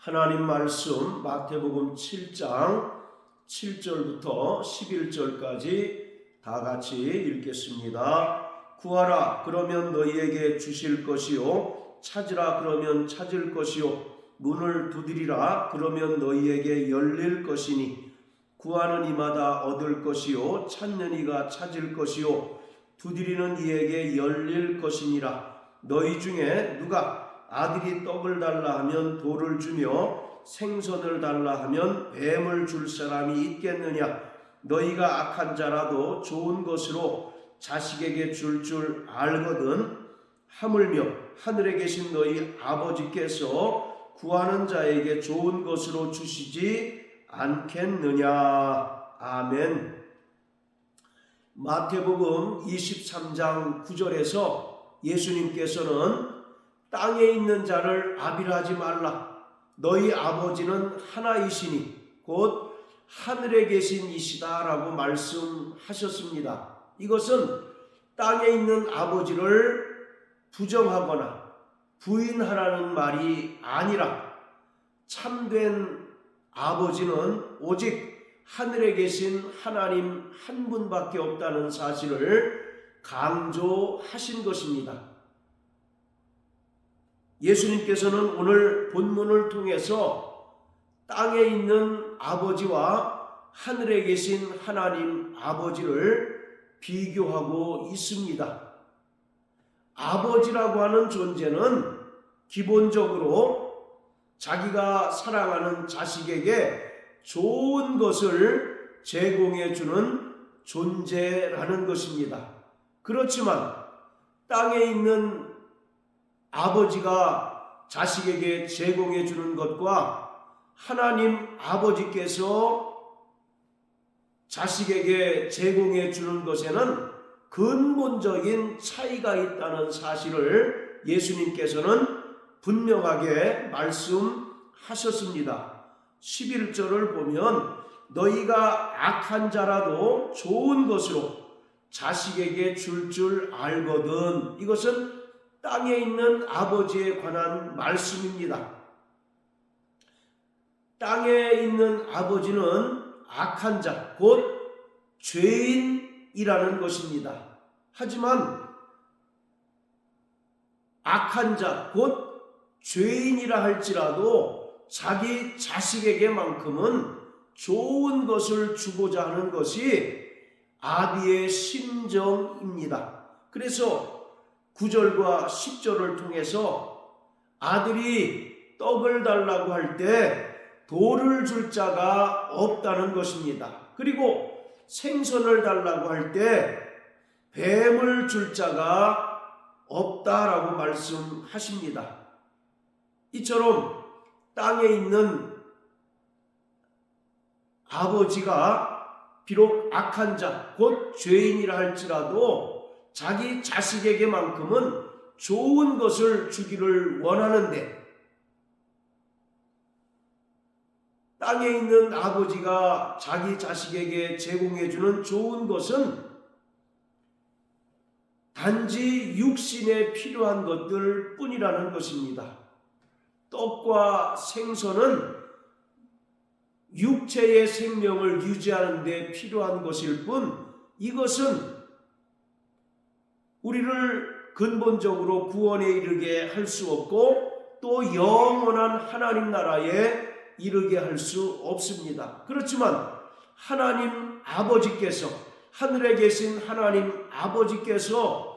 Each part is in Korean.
하나님 말씀 마태복음 7장 7절부터 11절까지 다 같이 읽겠습니다. 구하라 그러면 너희에게 주실 것이요, 찾으라 그러면 찾을 것이요, 문을 두드리라 그러면 너희에게 열릴 것이니 구하는 이마다 얻을 것이요, 찾는 이가 찾을 것이요, 두드리는 이에게 열릴 것이니라. 너희 중에 누가 아들이 떡을 달라 하면 돌을 주며 생선을 달라 하면 뱀을 줄 사람이 있겠느냐? 너희가 악한 자라도 좋은 것으로 자식에게 줄 알거든. 하물며 하늘에 계신 너희 아버지께서 구하는 자에게 좋은 것으로 주시지 않겠느냐? 아멘. 마태복음 23장 9절에서 예수님께서는 땅에 있는 자를 아비라하지 말라. 너희 아버지는 하나이시니 곧 하늘에 계신 이시다라고 말씀하셨습니다. 이것은 땅에 있는 아버지를 부정하거나 부인하라는 말이 아니라 참된 아버지는 오직 하늘에 계신 하나님 한 분밖에 없다는 사실을 강조하신 것입니다. 예수님께서는 오늘 본문을 통해서 땅에 있는 아버지와 하늘에 계신 하나님 아버지를 비교하고 있습니다. 아버지라고 하는 존재는 기본적으로 자기가 사랑하는 자식에게 좋은 것을 제공해 주는 존재라는 것입니다. 그렇지만 땅에 있는 아버지가 자식에게 제공해 주는 것과 하나님 아버지께서 자식에게 제공해 주는 것에는 근본적인 차이가 있다는 사실을 예수님께서는 분명하게 말씀하셨습니다. 11절을 보면 너희가 악한 자라도 좋은 것으로 자식에게 줄 알거든. 이것은 땅에 있는 아버지에 관한 말씀입니다. 땅에 있는 아버지는 악한 자, 곧 죄인이라는 것입니다. 하지만 악한 자, 곧 죄인이라 할지라도 자기 자식에게만큼은 좋은 것을 주고자 하는 것이 아비의 심정입니다. 그래서 9절과 10절을 통해서 아들이 떡을 달라고 할 때 돌을 줄 자가 없다는 것입니다. 그리고 생선을 달라고 할 때 뱀을 줄 자가 없다라고 말씀하십니다. 이처럼 땅에 있는 아버지가 비록 악한 자, 곧 죄인이라 할지라도 자기 자식에게만큼은 좋은 것을 주기를 원하는데, 땅에 있는 아버지가 자기 자식에게 제공해주는 좋은 것은 단지 육신에 필요한 것들 뿐이라는 것입니다. 떡과 생선은 육체의 생명을 유지하는 데 필요한 것일 뿐, 이것은 우리를 근본적으로 구원에 이르게 할 수 없고 또 영원한 하나님 나라에 이르게 할 수 없습니다. 그렇지만 하나님 아버지께서, 하늘에 계신 하나님 아버지께서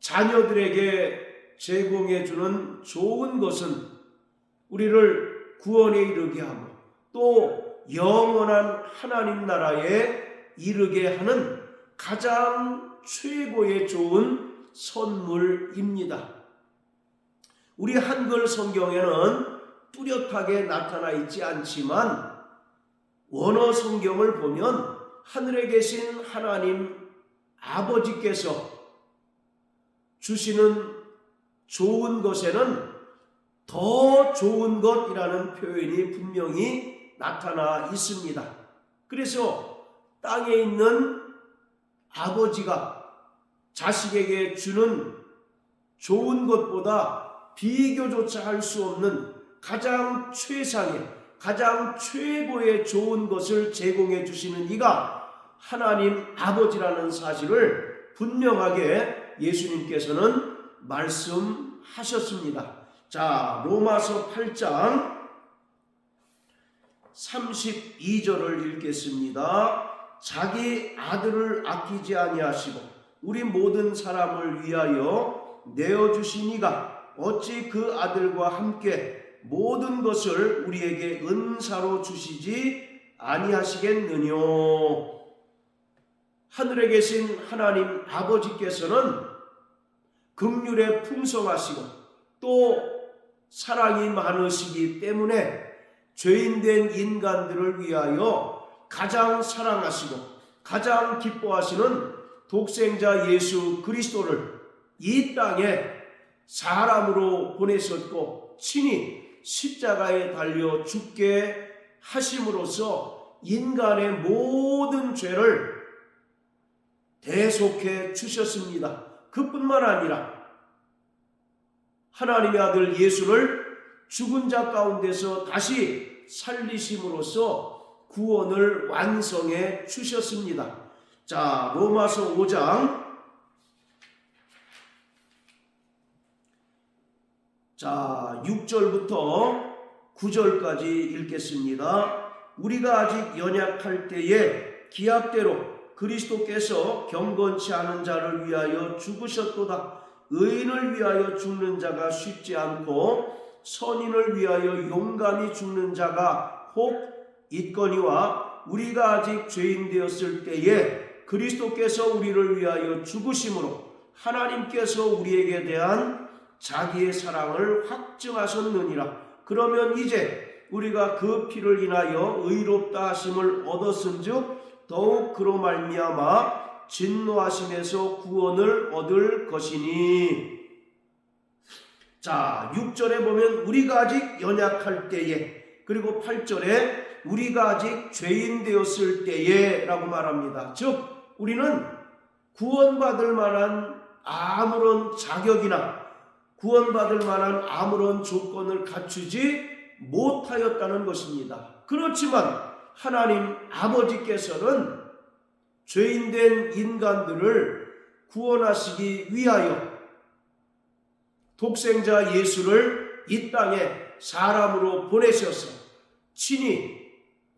자녀들에게 제공해 주는 좋은 것은 우리를 구원에 이르게 하고 또 영원한 하나님 나라에 이르게 하는 가장 최고의 좋은 선물입니다. 우리 한글 성경에는 뚜렷하게 나타나 있지 않지만 원어 성경을 보면 하늘에 계신 하나님 아버지께서 주시는 좋은 것에는 더 좋은 것이라는 표현이 분명히 나타나 있습니다. 그래서 땅에 있는 아버지가 자식에게 주는 좋은 것보다 비교조차 할 수 없는 가장 최상의, 가장 최고의 좋은 것을 제공해 주시는 이가 하나님 아버지라는 사실을 분명하게 예수님께서는 말씀하셨습니다. 자, 로마서 8장 32절을 읽겠습니다. 자기 아들을 아끼지 아니하시고 우리 모든 사람을 위하여 내어주시니가 어찌 그 아들과 함께 모든 것을 우리에게 은사로 주시지 아니하시겠느뇨. 하늘에 계신 하나님 아버지께서는 긍휼에 풍성하시고 또 사랑이 많으시기 때문에 죄인된 인간들을 위하여 가장 사랑하시고 가장 기뻐하시는 독생자 예수 그리스도를 이 땅에 사람으로 보내셨고 친히 십자가에 달려 죽게 하심으로써 인간의 모든 죄를 대속해 주셨습니다. 그뿐만 아니라 하나님의 아들 예수를 죽은 자 가운데서 다시 살리심으로써 구원을 완성해 주셨습니다. 자, 로마서 5장 6절부터 9절까지 읽겠습니다. 우리가 아직 연약할 때에 기약대로 그리스도께서 경건치 않은 자를 위하여 죽으셨도다. 의인을 위하여 죽는 자가 쉽지 않고 선인을 위하여 용감히 죽는 자가 혹 있거니와 우리가 아직 죄인 되었을 때에 그리스도께서 우리를 위하여 죽으심으로 하나님께서 우리에게 대한 자기의 사랑을 확증하셨느니라. 그러면 이제 우리가 그 피를 인하여 의롭다 하심을 얻었은즉 더욱 그로 말미암아 진노하심에서 구원을 얻을 것이니. 자, 6절에 보면 우리가 아직 연약할 때에, 그리고 8절에 우리가 아직 죄인 되었을 때에 라고 말합니다. 즉 우리는 구원받을 만한 아무런 자격이나 구원받을 만한 아무런 조건을 갖추지 못하였다는 것입니다. 그렇지만 하나님 아버지께서는 죄인된 인간들을 구원하시기 위하여 독생자 예수를 이 땅에 사람으로 보내셔서 친히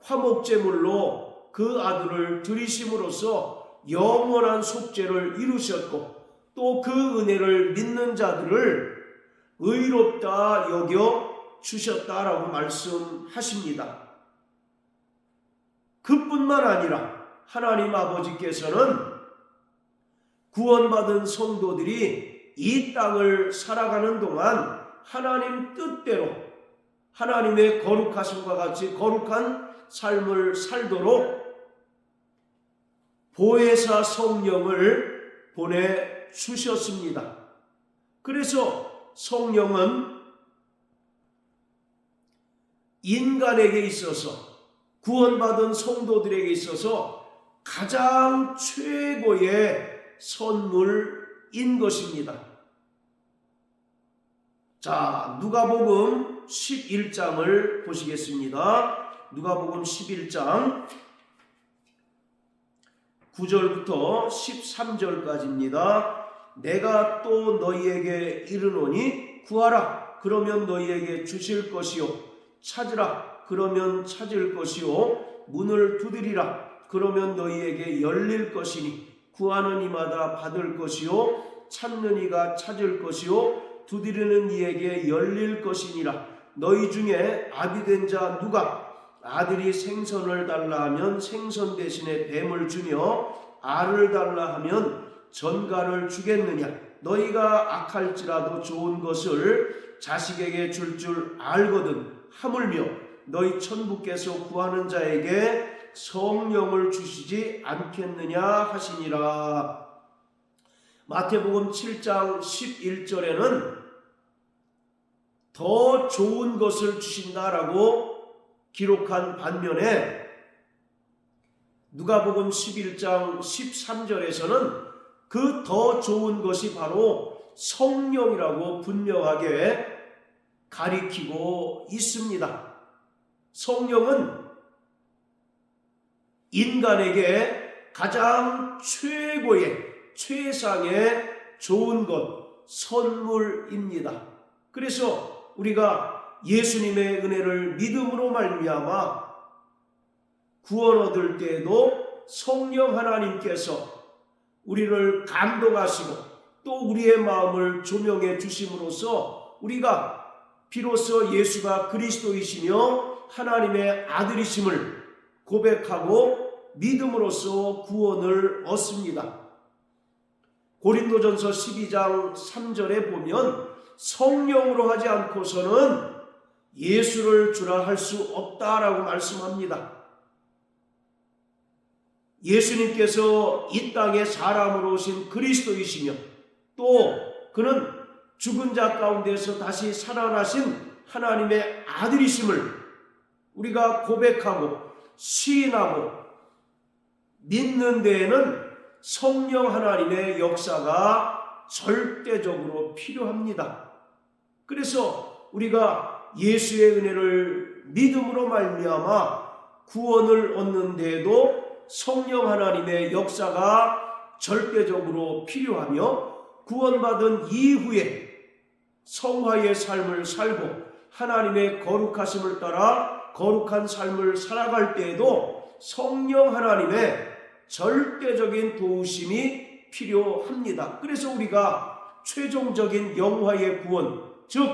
화목제물로 그 아들을 드리심으로써 영원한 속죄를 이루셨고 또 그 은혜를 믿는 자들을 의롭다 여겨 주셨다라고 말씀하십니다. 그뿐만 아니라 하나님 아버지께서는 구원받은 성도들이 이 땅을 살아가는 동안 하나님 뜻대로 하나님의 거룩하심과 같이 거룩한 삶을 살도록 보혜사 성령을 보내주셨습니다. 그래서 성령은 인간에게 있어서 구원받은 성도들에게 있어서 가장 최고의 선물인 것입니다. 자, 누가복음 11장을 보시겠습니다. 누가복음 11장 9절부터 13절까지입니다. 내가 또 너희에게 이르노니 구하라 그러면 너희에게 주실 것이요 찾으라 그러면 찾을 것이요 문을 두드리라 그러면 너희에게 열릴 것이니 구하는 이마다 받을 것이요 찾는 이가 찾을 것이요 두드리는 이에게 열릴 것이니라. 너희 중에 아비된 자 누가 아들이 생선을 달라 하면 생선 대신에 뱀을 주며 알을 달라 하면 전갈을 주겠느냐. 너희가 악할지라도 좋은 것을 자식에게 줄 알거든 하물며 너희 천부께서 구하는 자에게 성령을 주시지 않겠느냐 하시니라. 마태복음 7장 11절에는 더 좋은 것을 주신다라고 기록한 반면에 누가복음 11장 13절에서는 그 더 좋은 것이 바로 성령이라고 분명하게 가리키고 있습니다. 성령은 인간에게 가장 최상의 좋은 것, 선물입니다. 그래서 우리가 예수님의 은혜를 믿음으로 말미암아 구원 얻을 때에도 성령 하나님께서 우리를 감동하시고 또 우리의 마음을 조명해 주심으로써 우리가 비로소 예수가 그리스도이시며 하나님의 아들이심을 고백하고 믿음으로써 구원을 얻습니다. 고린도전서 12장 3절에 보면 성령으로 하지 않고서는 예수를 주라 할 수 없다라고 말씀합니다. 예수님께서 이 땅에 사람으로 오신 그리스도이시며 또 그는 죽은 자 가운데서 다시 살아나신 하나님의 아들이심을 우리가 고백하고 시인하고 믿는 데에는 성령 하나님의 역사가 절대적으로 필요합니다. 그래서 우리가 예수의 은혜를 믿음으로 말미암아 구원을 얻는 데에도 성령 하나님의 역사가 절대적으로 필요하며 구원받은 이후에 성화의 삶을 살고 하나님의 거룩하심을 따라 거룩한 삶을 살아갈 때에도 성령 하나님의 절대적인 도우심이 필요합니다. 그래서 우리가 최종적인 영화의 구원, 즉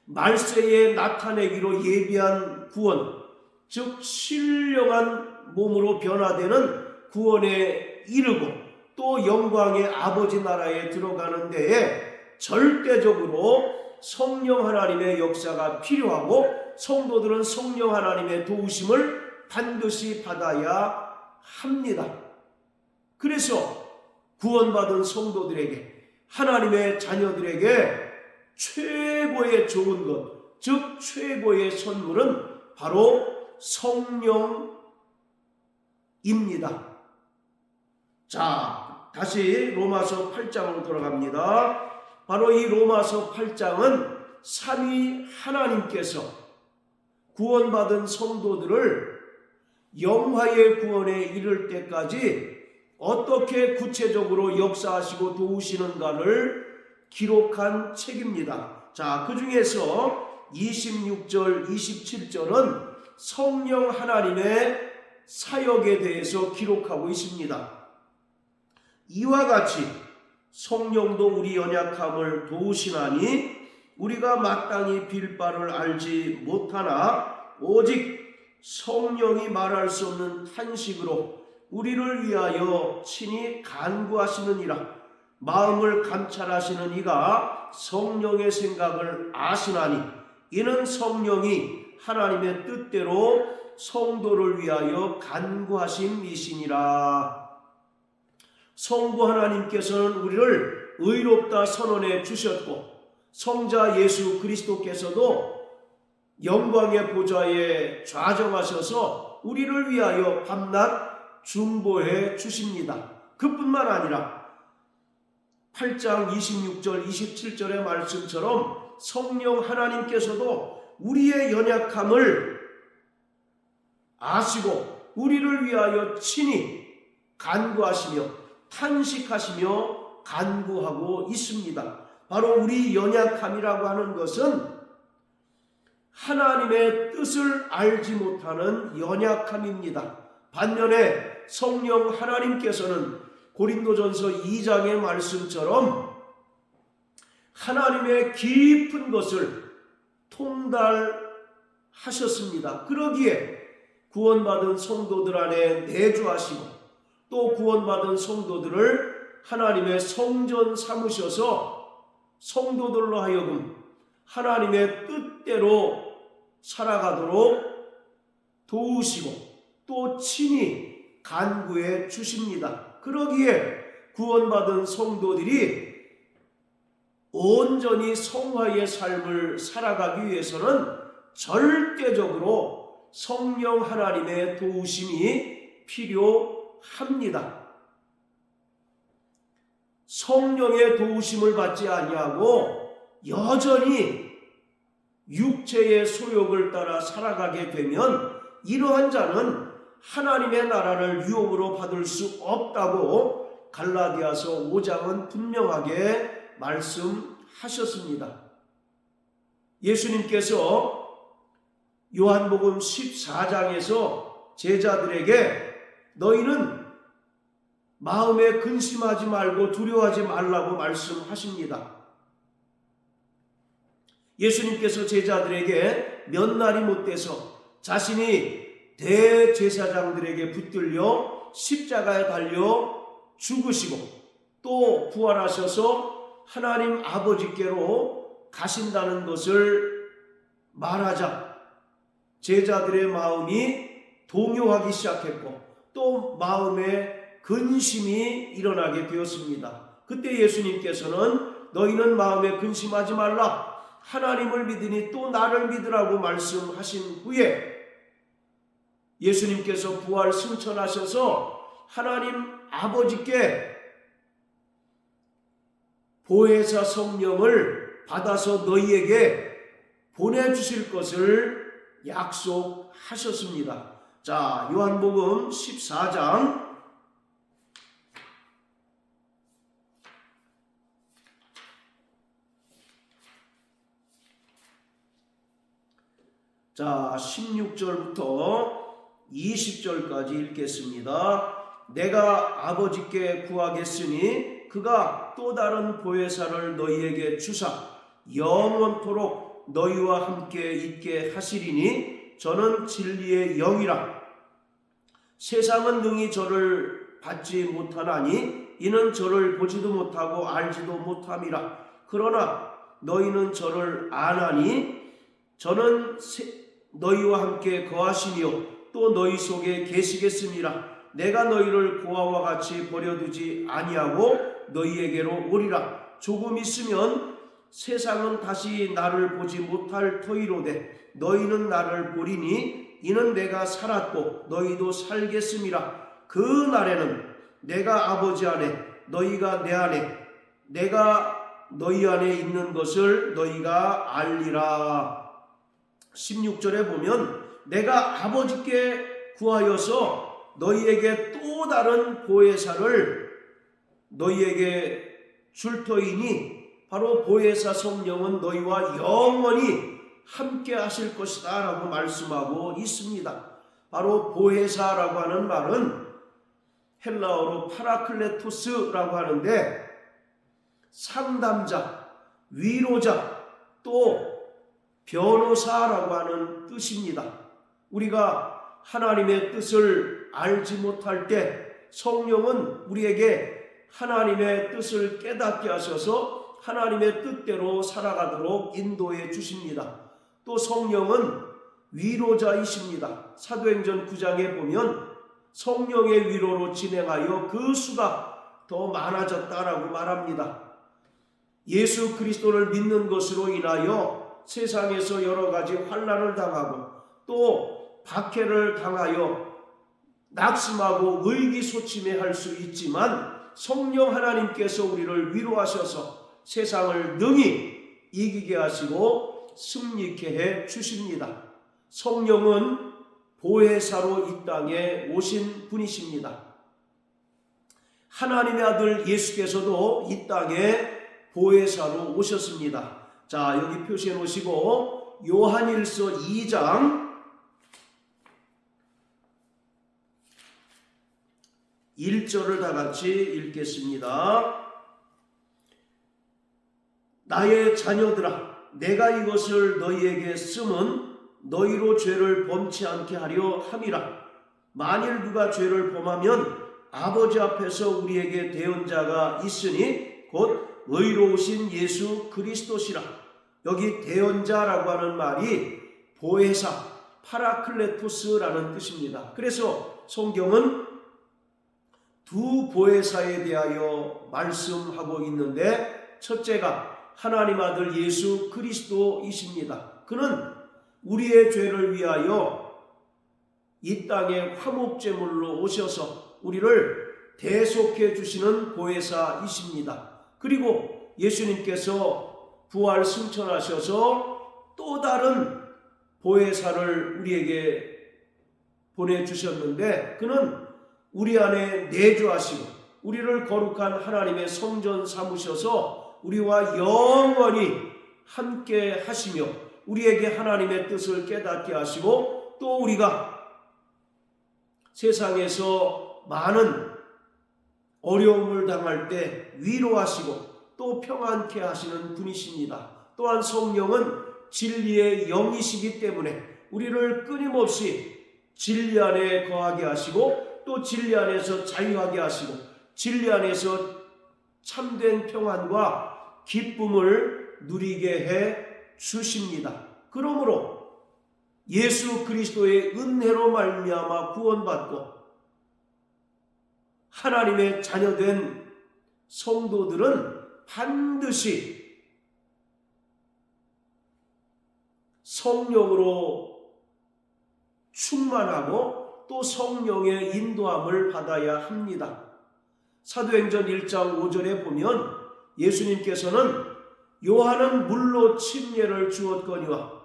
말세에 나타내기로 예비한 구원, 즉 신령한 몸으로 변화되는 구원에 이르고 또 영광의 아버지 나라에 들어가는 데에 절대적으로 성령 하나님의 역사가 필요하고 성도들은 성령 하나님의 도우심을 반드시 받아야 합니다. 그래서 구원받은 성도들에게 하나님의 자녀들에게 최고의 좋은 것, 즉 최고의 선물은 바로 성령입니다. 자, 다시 로마서 8장으로 돌아갑니다. 바로 이 로마서 8장은 삼위 하나님께서 구원받은 성도들을 영화의 구원에 이를 때까지 어떻게 구체적으로 역사하시고 도우시는가를 기록한 책입니다. 자, 그 중에서 26절, 27절은 성령 하나님의 사역에 대해서 기록하고 있습니다. 이와 같이 성령도 우리 연약함을 도우시나니 우리가 마땅히 빌 바를 알지 못하나 오직 성령이 말할 수 없는 탄식으로 우리를 위하여 친히 간구하시느니라. 마음을 감찰하시는 이가 성령의 생각을 아시나니 이는 성령이 하나님의 뜻대로 성도를 위하여 간구하심이시니라. 성부 하나님께서는 우리를 의롭다 선언해 주셨고 성자 예수 그리스도께서도 영광의 보좌에 좌정하셔서 우리를 위하여 밤낮 중보해 주십니다. 그뿐만 아니라 8장 26절 27절의 말씀처럼 성령 하나님께서도 우리의 연약함을 아시고 우리를 위하여 친히 간구하시며 탄식하시며 간구하고 있습니다. 바로 우리 연약함이라고 하는 것은 하나님의 뜻을 알지 못하는 연약함입니다. 반면에 성령 하나님께서는 고린도전서 2장의 말씀처럼 하나님의 깊은 것을 통달하셨습니다. 그러기에 구원받은 성도들 안에 내주하시고 또 구원받은 성도들을 하나님의 성전 삼으셔서 성도들로 하여금 하나님의 뜻대로 살아가도록 도우시고 또 친히 간구해 주십니다. 그러기에 구원받은 성도들이 온전히 성화의 삶을 살아가기 위해서는 절대적으로 성령 하나님의 도우심이 필요합니다. 성령의 도우심을 받지 아니하고 여전히 육체의 소욕을 따라 살아가게 되면 이러한 자는 하나님의 나라를 유업으로 받을 수 없다고 갈라디아서 5장은 분명하게 말씀하셨습니다. 예수님께서 요한복음 14장에서 제자들에게 너희는 마음에 근심하지 말고 두려워하지 말라고 말씀하십니다. 예수님께서 제자들에게 몇 날이 못 돼서 자신이 대제사장들에게 붙들려 십자가에 달려 죽으시고 또 부활하셔서 하나님 아버지께로 가신다는 것을 말하자 제자들의 마음이 동요하기 시작했고 또 마음에 근심이 일어나게 되었습니다. 그때 예수님께서는 너희는 마음에 근심하지 말라, 하나님을 믿으니 또 나를 믿으라고 말씀하신 후에 예수님께서 부활 승천하셔서 하나님 아버지께 보혜사 성령을 받아서 너희에게 보내주실 것을 약속하셨습니다. 자, 요한복음 14장 자, 16절부터 20절까지 읽겠습니다. 내가 아버지께 구하겠으니 그가 또 다른 보혜사를 너희에게 주사 영원토록 너희와 함께 있게 하시리니 저는 진리의 영이라. 세상은 능히 저를 받지 못하나니 이는 저를 보지도 못하고 알지도 못함이라. 그러나 너희는 저를 아나니 저는 너희와 함께 거하시며 또 너희 속에 계시겠습니다. 내가 너희를 고아와 같이 버려두지 아니하고 너희에게로 오리라. 조금 있으면 세상은 다시 나를 보지 못할 터이로되 너희는 나를 보리니 이는 내가 살았고 너희도 살겠음이라. 그 날에는 내가 아버지 안에 너희가 내 안에 내가 너희 안에 있는 것을 너희가 알리라. 16절에 보면 내가 아버지께 구하여서 너희에게 또 다른 보혜사를 너희에게 줄 터이니 바로 보혜사 성령은 너희와 영원히 함께 하실 것이다 라고 말씀하고 있습니다. 바로 보혜사라고 하는 말은 헬라어로 파라클레토스라고 하는데 상담자, 위로자, 또 변호사라고 하는 뜻입니다. 우리가 하나님의 뜻을 알지 못할 때 성령은 우리에게 하나님의 뜻을 깨닫게 하셔서 하나님의 뜻대로 살아가도록 인도해 주십니다. 또 성령은 위로자이십니다. 사도행전 9장에 보면 성령의 위로로 진행하여 그 수가 더 많아졌다라고 말합니다. 예수 그리스도를 믿는 것으로 인하여 세상에서 여러 가지 환난을 당하고 또 박해를 당하여 낙심하고 의기소침해할 수 있지만 성령 하나님께서 우리를 위로하셔서 세상을 능히 이기게 하시고 승리케 해 주십니다. 성령은 보혜사로 이 땅에 오신 분이십니다. 하나님의 아들 예수께서도 이 땅에 보혜사로 오셨습니다. 자, 여기 표시해 놓으시고 요한일서 2장 1절을 다 같이 읽겠습니다. 나의 자녀들아, 내가 이것을 너희에게 쓰면 너희로 죄를 범치 않게 하려 함이라. 만일 누가 죄를 범하면 아버지 앞에서 우리에게 대언자가 있으니 곧 의로우신 예수 그리스도시라. 여기 대언자라고 하는 말이 보혜사, 파라클레토스라는 뜻입니다. 그래서 성경은 두 보혜사에 대하여 말씀하고 있는데 첫째가 하나님 아들 예수 그리스도이십니다. 그는 우리의 죄를 위하여 이 땅에 화목제물로 오셔서 우리를 대속해 주시는 보혜사이십니다. 그리고 예수님께서 부활 승천하셔서 또 다른 보혜사를 우리에게 보내주셨는데 그는 우리 안에 내주하시고 우리를 거룩한 하나님의 성전 삼으셔서 우리와 영원히 함께 하시며 우리에게 하나님의 뜻을 깨닫게 하시고 또 우리가 세상에서 많은 어려움을 당할 때 위로하시고 또 평안케 하시는 분이십니다. 또한 성령은 진리의 영이시기 때문에 우리를 끊임없이 진리 안에 거하게 하시고 또 진리 안에서 자유하게 하시고 진리 안에서 참된 평안과 기쁨을 누리게 해 주십니다. 그러므로 예수 그리스도의 은혜로 말미암아 구원받고 하나님의 자녀된 성도들은 반드시 성령으로 충만하고 또 성령의 인도함을 받아야 합니다. 사도행전 1장 5절에 보면 예수님께서는 요한은 물로 침례를 주었거니와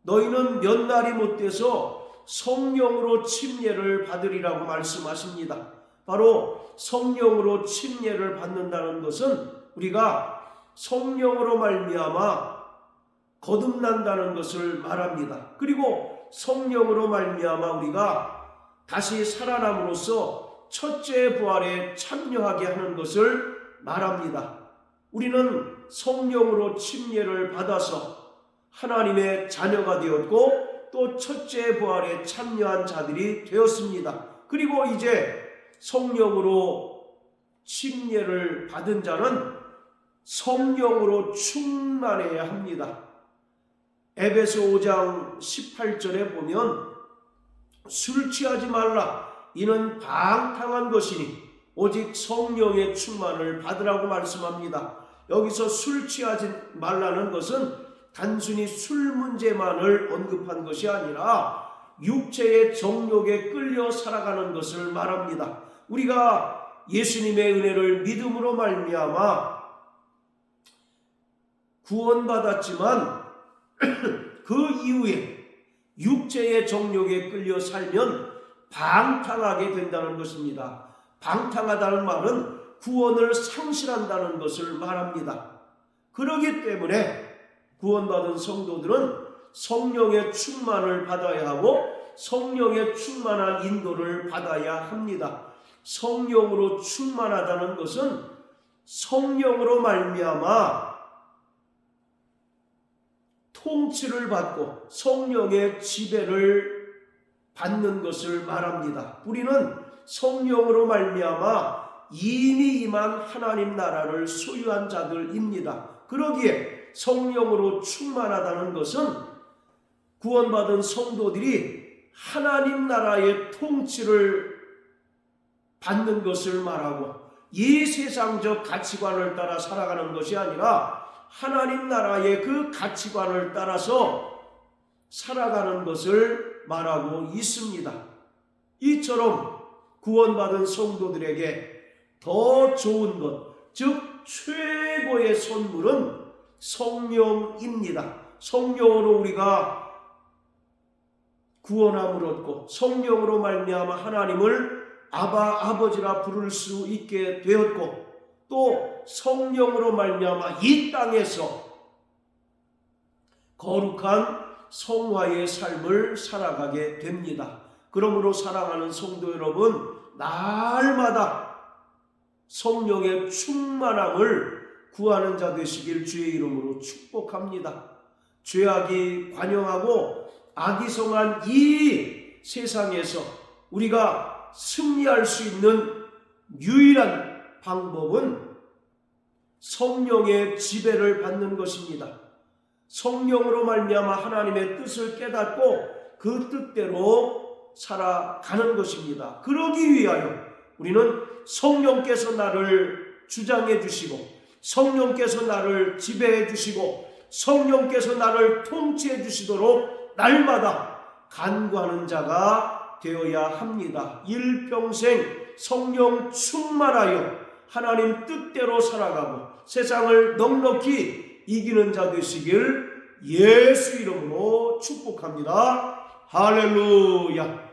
너희는 몇 날이 못돼서 성령으로 침례를 받으리라고 말씀하십니다. 바로 성령으로 침례를 받는다는 것은 우리가 성령으로 말미암아 거듭난다는 것을 말합니다. 그리고 성령으로 말미암아 우리가 다시 살아남으로써 첫째 부활에 참여하게 하는 것을 말합니다. 우리는 성령으로 침례를 받아서 하나님의 자녀가 되었고 또 첫째 부활에 참여한 자들이 되었습니다. 그리고 이제 성령으로 침례를 받은 자는 성령으로 충만해야 합니다. 에베소 5장 18절에 보면 술 취하지 말라 이는 방탕한 것이니 오직 성령의 충만을 받으라고 말씀합니다. 여기서 술 취하지 말라는 것은 단순히 술 문제만을 언급한 것이 아니라 육체의 정욕에 끌려 살아가는 것을 말합니다. 우리가 예수님의 은혜를 믿음으로 말미암아 구원받았지만 그 이후에 육체의 정욕에 끌려 살면 방탕하게 된다는 것입니다. 방탕하다는 말은 구원을 상실한다는 것을 말합니다. 그렇기 때문에 구원받은 성도들은 성령의 충만을 받아야 하고 성령의 충만한 인도를 받아야 합니다. 성령으로 충만하다는 것은 성령으로 말미암아 통치를 받고 성령의 지배를 받는 것을 말합니다. 우리는 성령으로 말미암아 이미 임한 하나님 나라를 소유한 자들입니다. 그러기에 성령으로 충만하다는 것은 구원받은 성도들이 하나님 나라의 통치를 받는 것을 말하고 이 세상적 가치관을 따라 살아가는 것이 아니라 하나님 나라의 그 가치관을 따라서 살아가는 것을 말하고 있습니다. 이처럼 구원받은 성도들에게 더 좋은 것, 즉 최고의 선물은 성령입니다. 성령으로 우리가 구원함을 얻고 성령으로 말미암아 하나님을 아바 아버지라 부를 수 있게 되었고 또 성령으로 말미암아 이 땅에서 거룩한 성화의 삶을 살아가게 됩니다. 그러므로 사랑하는 성도 여러분, 날마다 성령의 충만함을 구하는 자 되시길 주의 이름으로 축복합니다. 죄악이 관영하고 악이성한 이 세상에서 우리가 승리할 수 있는 유일한 방법은 성령의 지배를 받는 것입니다. 성령으로 말미암아 하나님의 뜻을 깨닫고 그 뜻대로 살아가는 것입니다. 그러기 위하여 우리는 성령께서 나를 주장해 주시고 성령께서 나를 지배해 주시고 성령께서 나를 통치해 주시도록 날마다 간구하는 자가 되어야 합니다. 일평생 성령 충만하여 하나님 뜻대로 살아가고 세상을 넉넉히 이기는 자 되시길 예수 이름으로 축복합니다. 할렐루야.